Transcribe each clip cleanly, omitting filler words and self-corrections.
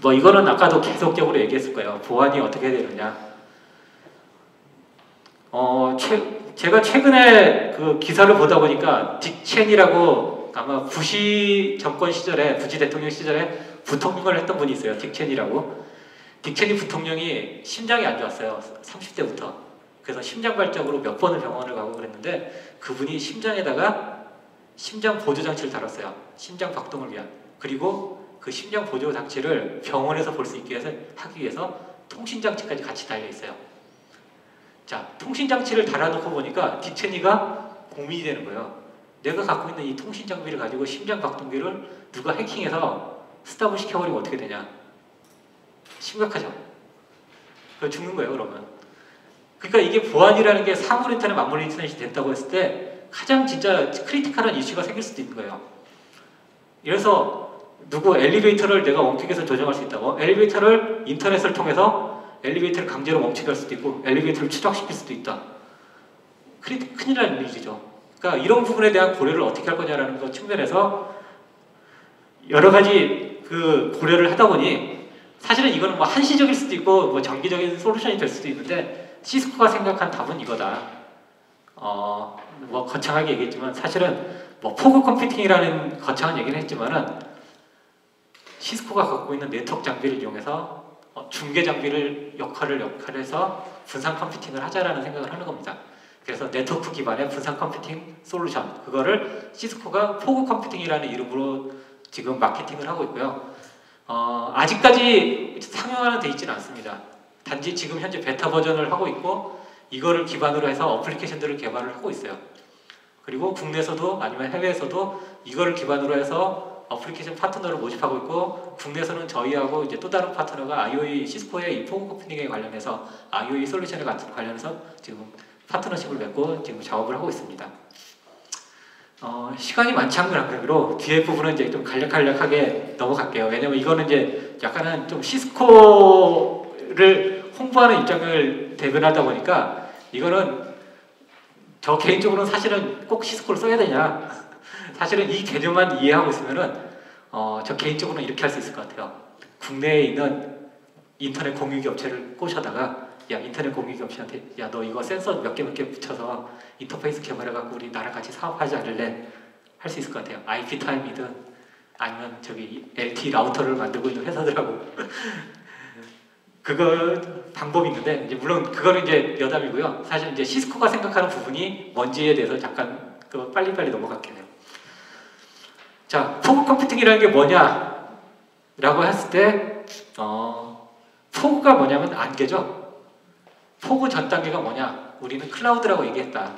뭐 이거는 아까도 계속적으로 얘기했을 거예요. 보안이 어떻게 되느냐. 제가 최근에 그 기사를 보다 보니까 딕 체니라고 아마 부시 정권 시절에, 부시 대통령 시절에 부통령을 했던 분이 있어요. 딕 체니라고. 딕 체니 부통령이 심장이 안 좋았어요. 30대부터. 그래서 심장 발작으로 몇 번을 병원을 가고 그랬는데 그분이 심장에다가 심장 보조 장치를 달았어요. 심장 박동을 위한. 그리고 그 심장 보조 장치를 병원에서 볼 수 있게 해서 하기 위해서 통신 장치까지 같이 달려 있어요. 자, 통신 장치를 달아놓고 보니까 딕 체니가 고민이 되는 거예요. 내가 갖고 있는 이 통신 장비를 가지고 심장 박동기를 누가 해킹해서 스탑을 시켜버리면 어떻게 되냐? 심각하죠. 그럼 죽는 거예요, 그러면. 그러니까 이게 보안이라는 게 사물 인터넷, 만물 인터넷이 됐다고 했을 때 가장 진짜 크리티컬한 이슈가 생길 수도 있는 거예요. 그래서 누구 엘리베이터를 내가 원격에서 조정할 수 있다고? 엘리베이터를 인터넷을 통해서 엘리베이터를 강제로 멈추게 할 수도 있고 엘리베이터를 추락시킬 수도 있다. 큰일 나는 일이죠. 그러니까 이런 부분에 대한 고려를 어떻게 할 거냐라는 것 측면에서 여러 가지 그 고려를 하다 보니 사실은 이거는 뭐 한시적일 수도 있고 뭐 장기적인 솔루션이 될 수도 있는데 시스코가 생각한 답은 이거다. 뭐 거창하게 얘기했지만 사실은 뭐 포그 컴퓨팅이라는 거창한 얘기는 했지만은 시스코가 갖고 있는 네트워크 장비를 이용해서 중계 장비를 역할해서 분산 컴퓨팅을 하자라는 생각을 하는 겁니다. 그래서 네트워크 기반의 분산 컴퓨팅 솔루션, 그거를 시스코가 포그 컴퓨팅이라는 이름으로 지금 마케팅을 하고 있고요. 아직까지 상용화는 돼 있지는 않습니다. 단지 지금 현재 베타 버전을 하고 있고 이거를 기반으로 해서 어플리케이션들을 개발을 하고 있어요. 그리고 국내에서도 아니면 해외에서도 이거를 기반으로 해서 어플리케이션 파트너를 모집하고 있고 국내에서는 저희하고 이제 또 다른 파트너가 IOE 시스코의 이 포그 컴퓨팅에 관련해서 IOE 솔루션에 관련해서 지금 파트너십을 맺고 지금 작업을 하고 있습니다. 시간이 많지 않은 관계로 뒤에 부분은 이제 좀 간략하게 넘어갈게요. 왜냐면 이거는 이제 약간은 좀 시스코를 홍보하는 입장을 대변하다 보니까 이거는 저 개인적으로는 사실은 꼭 시스코를 써야 되냐, 사실은 이 개념만 이해하고 있으면은 저 개인적으로는 이렇게 할 수 있을 것 같아요. 국내에 있는 인터넷 공유기 업체를 꼬셔다가 야, 인터넷 공유기 업체한테 야, 너 이거 센서 몇 개 붙여서 인터페이스 개발해갖고 우리 나랑 같이 사업하지 않을래? 할 수 있을 것 같아요. IP 타임이든 아니면 저기 LT 라우터를 만들고 있는 회사들하고 그거 방법이 있는데 이제 물론 그거는 이제 여담이고요. 사실 이제 시스코가 생각하는 부분이 뭔지에 대해서 잠깐 빨리빨리 넘어갈게요. 자, 포그 컴퓨팅이라는 게 뭐냐? 라고 했을 때 포그가 뭐냐면 안개죠. 포그 전 단계가 뭐냐? 우리는 클라우드라고 얘기했다.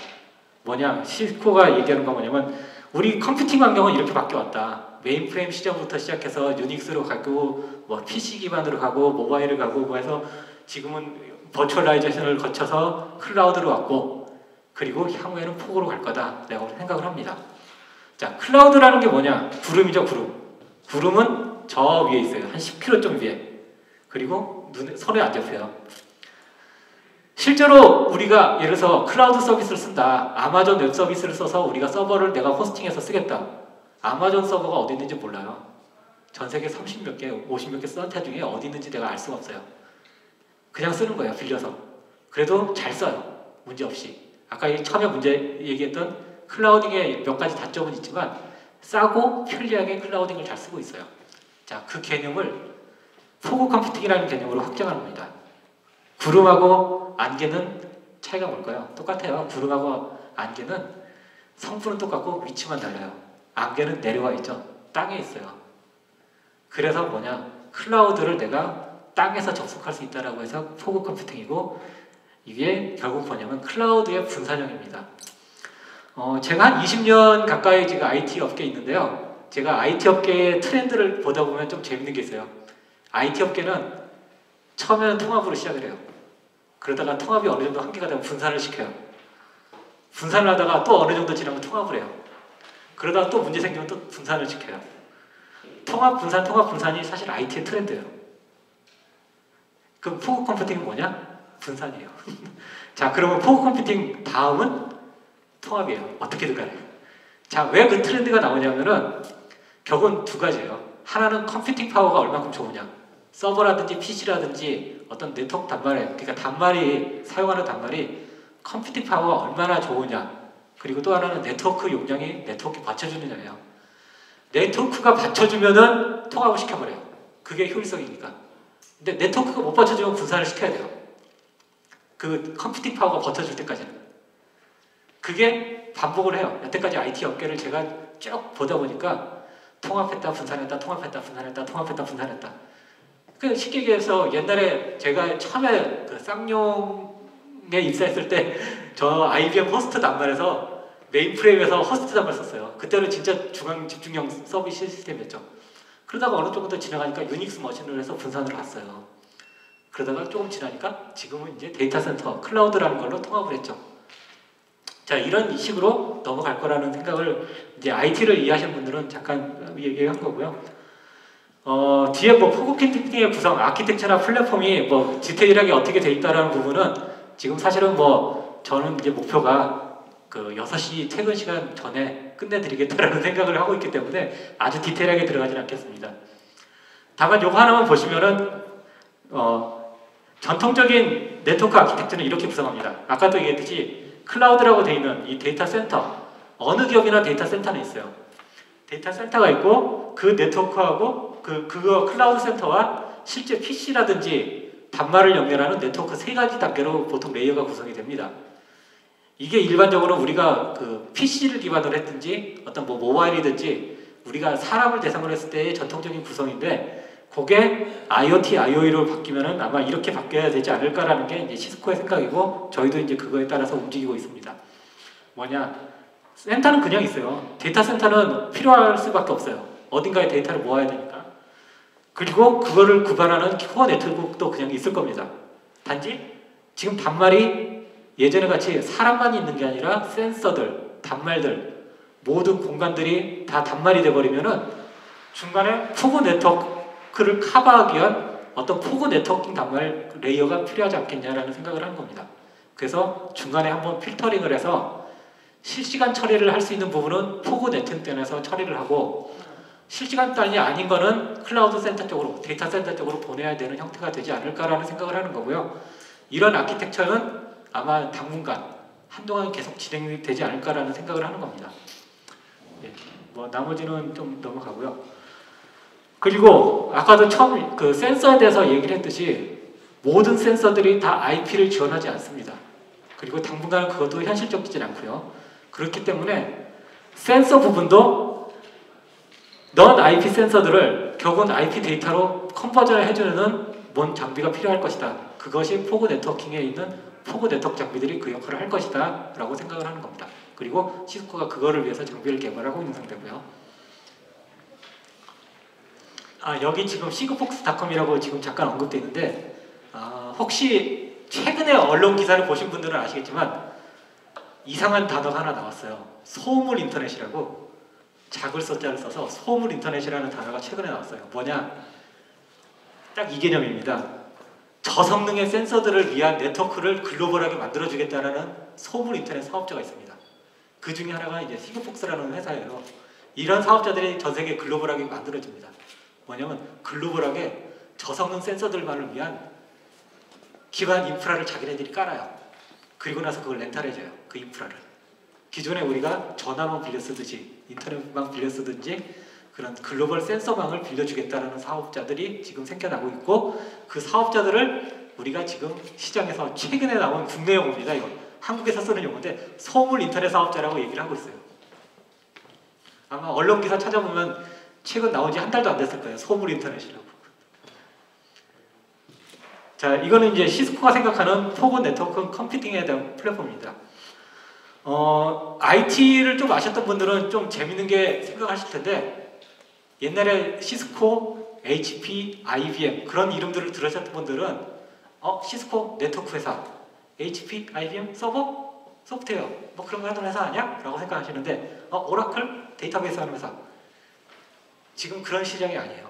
뭐냐? 시스코가 얘기하는 건 뭐냐면 우리 컴퓨팅 환경은 이렇게 바뀌어왔다. 메인프레임 시절부터 시작해서 유닉스로 가고 뭐 PC 기반으로 가고 모바일을 가고 뭐 해서 지금은 버추얼라이제이션을 거쳐서 클라우드로 왔고 그리고 향후에는 포그로 갈 거다 라고 생각을 합니다. 자, 클라우드라는 게 뭐냐? 구름이죠, 구름. 구름은 저 위에 있어요. 한 10km 위에. 그리고 손에 안 잡혀요. 실제로 우리가 예를 들어서 클라우드 서비스를 쓴다. 아마존 웹 서비스를 써서 우리가 서버를 내가 호스팅해서 쓰겠다. 아마존 서버가 어디 있는지 몰라요. 전 세계 30몇 개, 50몇 개 센터 중에 어디 있는지 내가 알 수가 없어요. 그냥 쓰는 거예요, 빌려서. 그래도 잘 써요. 문제없이. 아까 처음에 얘기했던 클라우딩에 몇 가지 단점은 있지만 싸고 편리하게 클라우딩을 잘 쓰고 있어요. 자, 그 개념을 포그 컴퓨팅이라는 개념으로 확장하는 겁니다. 구름하고 안개는 차이가 뭘까요? 똑같아요. 구름하고 안개는 성분은 똑같고 위치만 달라요. 안개는 내려와 있죠. 땅에 있어요. 그래서 뭐냐? 클라우드를 내가 땅에서 접속할 수 있다라고 해서 포그 컴퓨팅이고 이게 결국 뭐냐면 클라우드의 분산형입니다. 제가 한 20년 가까이 지금 IT 업계에 있는데요. 제가 IT 업계의 트렌드를 보다 보면 좀 재밌는 게 있어요. IT 업계는 처음에는 통합으로 시작을 해요. 그러다가 통합이 어느 정도 한계가 되면 분산을 시켜요. 분산을 하다가 또 어느 정도 지나면 통합을 해요. 그러다가 또 문제 생기면 또 분산을 시켜요. 통합, 분산이 사실 IT의 트렌드예요. 그럼 포그 컴퓨팅은 뭐냐? 분산이에요. 자, 그러면 포그 컴퓨팅 다음은 통합이에요. 어떻게든 간에. 자, 왜 그 트렌드가 나오냐면은 결국은 두 가지예요. 하나는 컴퓨팅 파워가 얼마큼 좋으냐. 서버라든지 PC라든지 어떤 네트워크 단말에, 그러니까 단말이 사용하는 단말이 컴퓨팅 파워가 얼마나 좋으냐, 그리고 또 하나는 네트워크 용량이 네트워크에 받쳐주느냐예요. 네트워크가 받쳐주면은 통합을 시켜버려요. 그게 효율성이니까. 근데 네트워크가 못 받쳐주면 분산을 시켜야 돼요. 그 컴퓨팅 파워가 버텨줄 때까지는. 그게 반복을 해요. 여태까지 IT 업계를 제가 쭉 보다 보니까 통합했다 분산했다 통합했다 분산했다 통합했다 분산했다. 그 쉽게 얘기해서 옛날에 제가 처음에 그 쌍용에 입사했을 때 저 IBM 호스트 단말에서 메인프레임에서 호스트 단말 썼어요. 그때는 진짜 중앙 집중형 서버 시스템이었죠. 그러다가 어느 정도 지나가니까 유닉스 머신을 해서 분산을 갔어요. 그러다가 조금 지나니까 지금은 이제 데이터 센터, 클라우드라는 걸로 통합을 했죠. 자, 이런 식으로 넘어갈 거라는 생각을 이제 IT를 이해하시는 분들은 잠깐 얘기한 거고요. 뒤에 뭐 포그 컴퓨팅의 구성, 아키텍처나 플랫폼이 뭐 디테일하게 어떻게 돼 있다라는 부분은 지금 사실은 뭐 저는 이제 목표가 그 6시 퇴근 시간 전에 끝내드리겠다라는 생각을 하고 있기 때문에 아주 디테일하게 들어가진 않겠습니다. 다만 요거 하나만 보시면은 전통적인 네트워크 아키텍처는 이렇게 구성합니다. 아까도 얘기했듯이 클라우드라고 되어 있는 이 데이터 센터, 어느 기업이나 데이터 센터는 있어요. 데이터 센터가 있고 그 네트워크하고 그거 클라우드 센터와 실제 PC라든지 단말을 연결하는 네트워크 3가지 단계로 보통 레이어가 구성이 됩니다. 이게 일반적으로 우리가 그 PC를 기반으로 했든지 어떤 뭐 모바일이든지 우리가 사람을 대상으로 했을 때의 전통적인 구성인데 그게 IoT, IoE로 바뀌면은 아마 이렇게 바뀌어야 되지 않을까라는 게 이제 시스코의 생각이고 저희도 이제 그거에 따라서 움직이고 있습니다. 뭐냐? 센터는 그냥 있어요. 데이터 센터는 필요할 수밖에 없어요. 어딘가에 데이터를 모아야 되니까. 그리고 그거를 구별하는 코어 네트워크도 그냥 있을 겁니다. 단지 지금 단말이 예전에 같이 사람만 있는 게 아니라 센서들, 단말들, 모든 공간들이 다 단말이 돼버리면은 중간에 포그 네트워크를 커버하기 위한 어떤 포그 네트워킹 단말 레이어가 필요하지 않겠냐라는 생각을 하는 겁니다. 그래서 중간에 한번 필터링을 해서 실시간 처리를 할 수 있는 부분은 포그 네트워크에서 처리를 하고 실시간 단위 아닌 거는 클라우드 센터 쪽으로, 데이터 센터 쪽으로 보내야 되는 형태가 되지 않을까라는 생각을 하는 거고요. 이런 아키텍처는 아마 당분간 한동안 계속 진행이 되지 않을까라는 생각을 하는 겁니다. 예, 뭐 나머지는 좀 넘어가고요. 그리고 아까도 처음 그 센서에 대해서 얘기를 했듯이 모든 센서들이 다 IP를 지원하지 않습니다. 그리고 당분간은 그것도 현실적이지 않고요. 그렇기 때문에 센서 부분도 넌 IP 센서들을 결국은 IP 데이터로 컨버전을 해주는 뭔 장비가 필요할 것이다. 그것이 포그 네트워킹에 있는 포그 네트워크 장비들이 그 역할을 할 것이다 라고 생각을 하는 겁니다. 그리고 시스코가 그거를 위해서 장비를 개발하고 있는 상태고요. 여기 지금 시그폭스닷컴이라고 지금 잠깐 언급되어 있는데 혹시 최근에 언론 기사를 보신 분들은 아시겠지만 이상한 단어가 하나 나왔어요. 소물 인터넷이라고 작을 서자를 써서 소물 인터넷이라는 단어가 최근에 나왔어요. 뭐냐? 딱 이 개념입니다. 저성능의 센서들을 위한 네트워크를 글로벌하게 만들어주겠다는 소물 인터넷 사업자가 있습니다. 그 중에 하나가 이제 시그폭스라는 회사예요. 이런 사업자들이 전 세계 글로벌하게 만들어집니다. 뭐냐면 글로벌하게 저성능 센서들만을 위한 기반 인프라를 자기네들이 깔아요. 그리고 나서 그걸 렌탈해줘요. 그 인프라를. 기존에 우리가 전화만 빌려 쓰듯이 인터넷만 빌려 쓰든지 그런 글로벌 센서망을 빌려주겠다는 사업자들이 지금 생겨나고 있고 그 사업자들을 우리가 지금 시장에서 최근에 나온 국내 용어입니다. 이거 한국에서 쓰는 용어인데 소물 인터넷 사업자라고 얘기를 하고 있어요. 아마 언론 기사 찾아보면 최근 나온 지 한 달도 안 됐을 거예요. 소물 인터넷이라고. 자, 이거는 이제 시스코가 생각하는 포그 네트워크 컴퓨팅에 대한 플랫폼입니다. IT를 좀 아셨던 분들은 좀 재밌는 게 생각하실 텐데 옛날에 시스코, HP, IBM 그런 이름들을 들으셨던 분들은 시스코 네트워크 회사, HP, IBM 서버, 소프트웨어 뭐 그런 거 하는 회사 아니야? 라고 생각하시는데 오라클 데이터베이스 하는 회사 지금 그런 시장이 아니에요.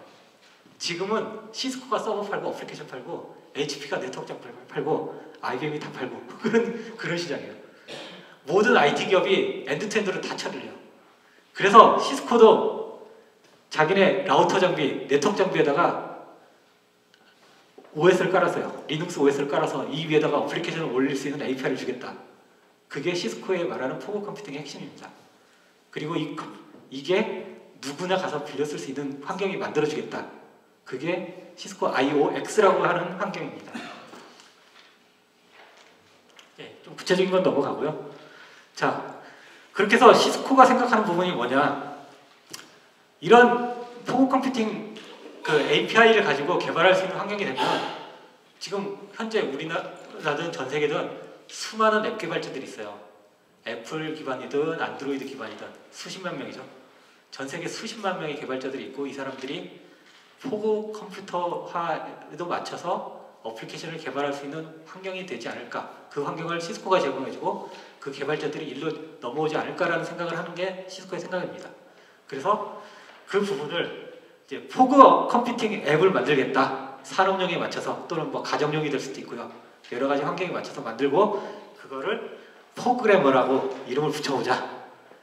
지금은 시스코가 서버 팔고 어플리케이션 팔고 HP가 네트워크 장비를 팔고 IBM이 다 팔고 그런 시장이에요. 모든 IT 기업이 엔드투엔드로 다 처리를 해요. 그래서 시스코도 자기네 라우터 장비, 네트워크 장비에다가 OS를 깔았어요. 리눅스 OS를 깔아서 이 위에다가 어플리케이션을 올릴 수 있는 API를 주겠다. 그게 시스코의 말하는 포그 컴퓨팅의 핵심입니다. 그리고 이게 누구나 가서 빌려 쓸 수 있는 환경이 만들어주겠다. 그게 시스코 IOX라고 하는 환경입니다. 네, 좀 구체적인 건 넘어가고요. 자, 그렇게 해서 시스코가 생각하는 부분이 뭐냐? 이런 포그 컴퓨팅 그 API를 가지고 개발할 수 있는 환경이 되면 지금 현재 우리나라든 전 세계든 수많은 앱 개발자들이 있어요. 애플 기반이든 안드로이드 기반이든 수십만 명이죠. 전 세계 수십만 명의 개발자들이 있고 이 사람들이 포그 컴퓨터화에도 맞춰서 어플리케이션을 개발할 수 있는 환경이 되지 않을까. 그 환경을 시스코가 제공해주고 그 개발자들이 일로 넘어오지 않을까라는 생각을 하는 게 시스코의 생각입니다. 그래서 그 부분을 이제 포그 컴퓨팅 앱을 만들겠다. 산업용에 맞춰서 또는 뭐 가정용이 될 수도 있고요. 여러 가지 환경에 맞춰서 만들고 그거를 포그래머라고 이름을 붙여보자.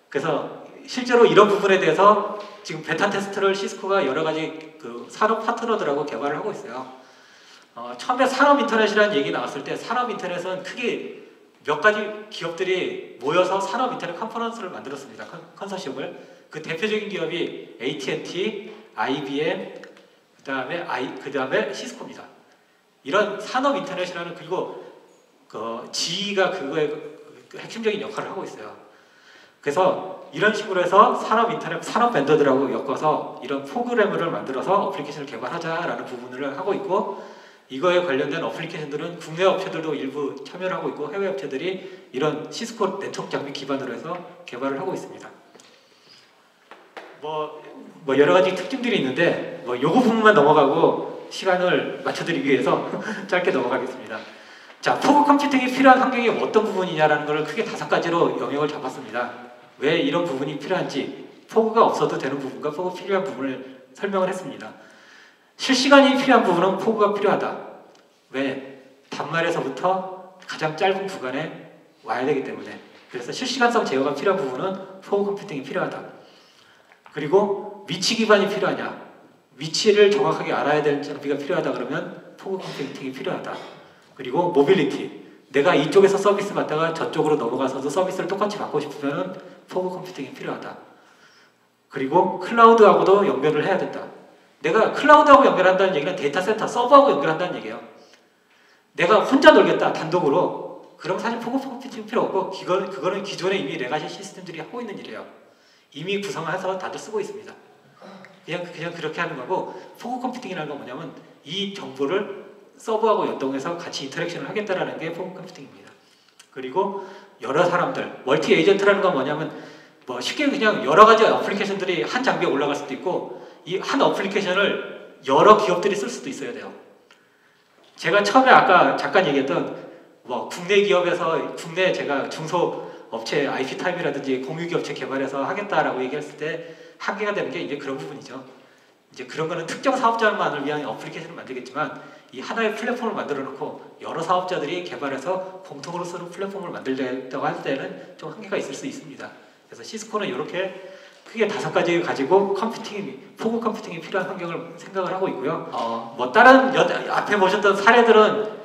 그래서 실제로 이런 부분에 대해서 지금 베타 테스트를 시스코가 여러 가지 그 산업 파트너들하고 개발을 하고 있어요. 처음에 산업 인터넷이라는 얘기 나왔을 때 산업 인터넷은 크게 몇 가지 기업들이 모여서 산업 인터넷 컨퍼런스를 만들었습니다. 컨소시엄을. 그 대표적인 기업이 AT&T, IBM, 그 다음에 시스코입니다. 이런 산업 인터넷이라는 그리고 GE가 그거의 핵심적인 역할을 하고 있어요. 그래서 이런 식으로 해서 산업 인터넷, 산업 벤더들하고 엮어서 이런 프로그래머를 만들어서 어플리케이션을 개발하자라는 부분을 하고 있고 이거에 관련된 어플리케이션들은 국내 업체들도 일부 참여를 하고 있고 해외 업체들이 이런 시스코 네트워크 장비 기반으로 해서 개발을 하고 있습니다. 뭐 여러 가지 특징들이 있는데 요거 부분만 넘어가고 시간을 맞춰드리기 위해서 짧게 넘어가겠습니다. 자, 포그 컴퓨팅이 필요한 환경이 어떤 부분이냐라는 걸 크게 5가지로 영역을 잡았습니다. 왜 이런 부분이 필요한지, 포그가 없어도 되는 부분과 포그 필요한 부분을 설명을 했습니다. 실시간이 필요한 부분은 포그가 필요하다. 왜? 단말에서부터 가장 짧은 구간에 와야 되기 때문에. 그래서 실시간성 제어가 필요한 부분은 포그 컴퓨팅이 필요하다. 그리고 위치 기반이 필요하냐? 위치를 정확하게 알아야 될 장비가 필요하다 그러면 포그 컴퓨팅이 필요하다. 그리고 모빌리티. 내가 이쪽에서 서비스 받다가 저쪽으로 넘어가서도 서비스를 똑같이 받고 싶으면 포그 컴퓨팅이 필요하다. 그리고 클라우드하고도 연결을 해야 된다. 내가 클라우드하고 연결한다는 얘기는 데이터 센터, 서버하고 연결한다는 얘기예요. 내가 혼자 놀겠다, 단독으로. 그럼 사실 포그 컴퓨팅 필요 없고 그거는 기존에 이미 레가시 시스템들이 하고 있는 일이에요. 이미 구성을 해서 다들 쓰고 있습니다. 그냥 그렇게 하는 거고 포그 컴퓨팅이라는 건 뭐냐면 이 정보를 서버하고 연동해서 같이 인터랙션을 하겠다라는 게 포그 컴퓨팅입니다. 그리고 여러 사람들, 멀티 에이전트라는 건 뭐냐면 쉽게 그냥 여러 가지 어플리케이션들이 한 장비에 올라갈 수도 있고 이 한 어플리케이션을 여러 기업들이 쓸 수도 있어야 돼요. 제가 처음에 아까 잠깐 얘기했던 국내 기업에서 국내 제가 중소업체 IP타임이라든지 공유기업체 개발해서 하겠다라고 얘기했을 때 한계가 되는 게 이제 그런 부분이죠. 이제 그런 거는 특정 사업자만을 위한 어플리케이션을 만들겠지만 이 하나의 플랫폼을 만들어 놓고 여러 사업자들이 개발해서 공통으로 쓰는 플랫폼을 만들려고 할 때는 좀 한계가 있을 수 있습니다. 그래서 시스코는 이렇게 크게 5가지 가지고 포그 컴퓨팅이 필요한 환경을 생각을 하고 있고요. 다른 앞에 보셨던 사례들은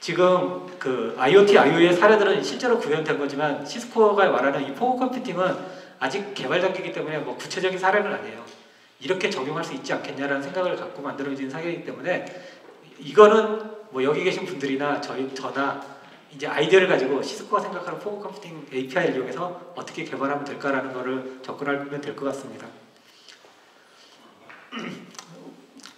지금 그 IoT, IoE의 사례들은 실제로 구현된 거지만 시스코가 말하는 이 포그 컴퓨팅은 아직 개발 단계이기 때문에 구체적인 사례는 아니에요. 이렇게 적용할 수 있지 않겠냐라는 생각을 갖고 만들어진 사례이기 때문에 이거는 여기 계신 분들이나 저나 이제 아이디어를 가지고 시스코가 생각하는 포그 컴퓨팅 API를 이용해서 어떻게 개발하면 될까라는 거를 접근하면 될 것 같습니다.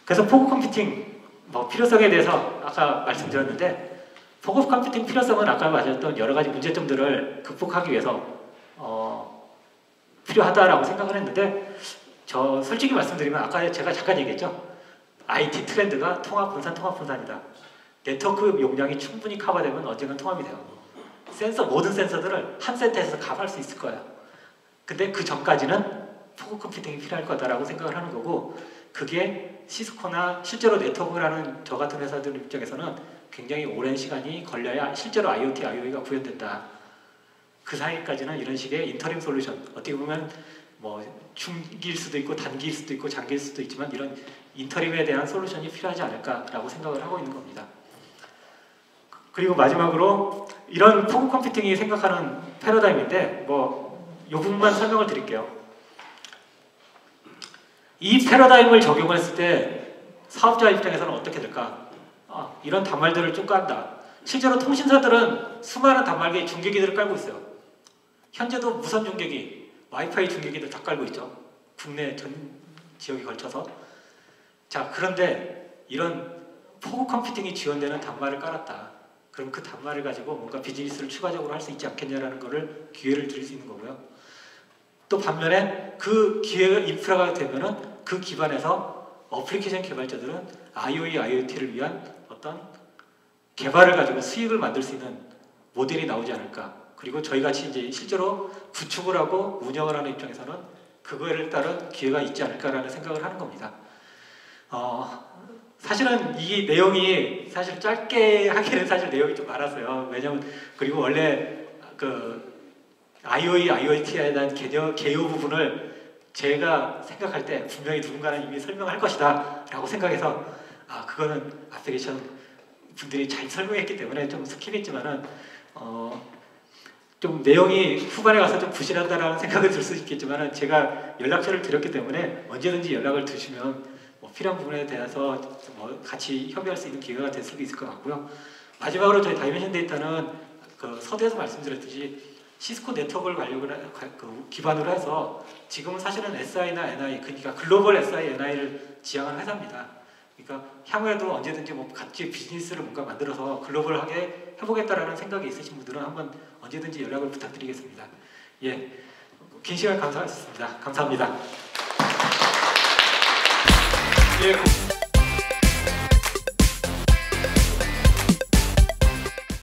그래서 포그 컴퓨팅 필요성에 대해서 아까 말씀드렸는데 포그 컴퓨팅 필요성은 아까 말했던 여러 가지 문제점들을 극복하기 위해서 필요하다라고 생각을 했는데 저 솔직히 말씀드리면 아까 제가 잠깐 얘기했죠. IT 트렌드가 통합 분산이다. 네트워크 용량이 충분히 커버되면 언젠간 통합이 돼요. 모든 센서들을 한 센터에서 커버할 수 있을 거예요. 근데 그 전까지는 포그 컴퓨팅이 필요할 거다라고 생각을 하는 거고 그게 시스코나 실제로 네트워크를 하는 저 같은 회사들 입장에서는 굉장히 오랜 시간이 걸려야 실제로 IoT, IoE가 구현된다. 그 사이까지는 이런 식의 인터림 솔루션, 어떻게 보면 중기일 수도 있고 단기일 수도 있고 장기일 수도 있지만 이런 인터림에 대한 솔루션이 필요하지 않을까라고 생각을 하고 있는 겁니다. 그리고 마지막으로 이런 포그 컴퓨팅이 생각하는 패러다임인데 이 부분만 설명을 드릴게요. 이 패러다임을 적용했을 때 사업자 입장에서는 어떻게 될까? 이런 단말들을 쭉 깐다. 실제로 통신사들은 수많은 단말기 중계기들을 깔고 있어요. 현재도 무선 중계기, 와이파이 중계기들 다 깔고 있죠. 국내 전 지역에 걸쳐서. 자, 그런데 이런 포그 컴퓨팅이 지원되는 단말을 깔았다. 그럼 그 단말을 가지고 뭔가 비즈니스를 추가적으로 할 수 있지 않겠냐라는 거를 기회를 드릴 수 있는 거고요. 또 반면에 그 기회가 인프라가 되면은 그 기반에서 어플리케이션 개발자들은 IoE, IoT를 위한 어떤 개발을 가지고 수익을 만들 수 있는 모델이 나오지 않을까. 그리고 저희 같이 이제 실제로 구축을 하고 운영을 하는 입장에서는 그거에 따른 기회가 있지 않을까라는 생각을 하는 겁니다. 사실은 이 내용이 사실 짧게 하기는 사실 내용이 좀 많았어요. 왜냐면 그리고 원래 그 IoE, IoT에 대한 개요 부분을 제가 생각할 때 분명히 누군가는 이미 설명할 것이다 라고 생각해서 그거는 앞에 계신 분들이 잘 설명했기 때문에 좀 스킵했지만은 좀 내용이 후반에 가서 좀 부실하다라는 생각이 들 수 있겠지만은 제가 연락처를 드렸기 때문에 언제든지 연락을 주시면 필요한 부분에 대해서 같이 협의할 수 있는 기회가 될 수도 있을 것 같고요. 마지막으로 저희 다이멘션 데이터는 그 서두에서 말씀드렸듯이 시스코 네트워크를 기반으로 해서 지금은 사실은 SI나 NI, 그러니까 글로벌 SI, NI를 지향한 회사입니다. 그러니까 향후에도 언제든지 같이 비즈니스를 뭔가 만들어서 글로벌하게 해보겠다라는 생각이 있으신 분들은 한번 언제든지 연락을 부탁드리겠습니다. 예, 긴 시간 감사했습니다. 감사합니다. 예.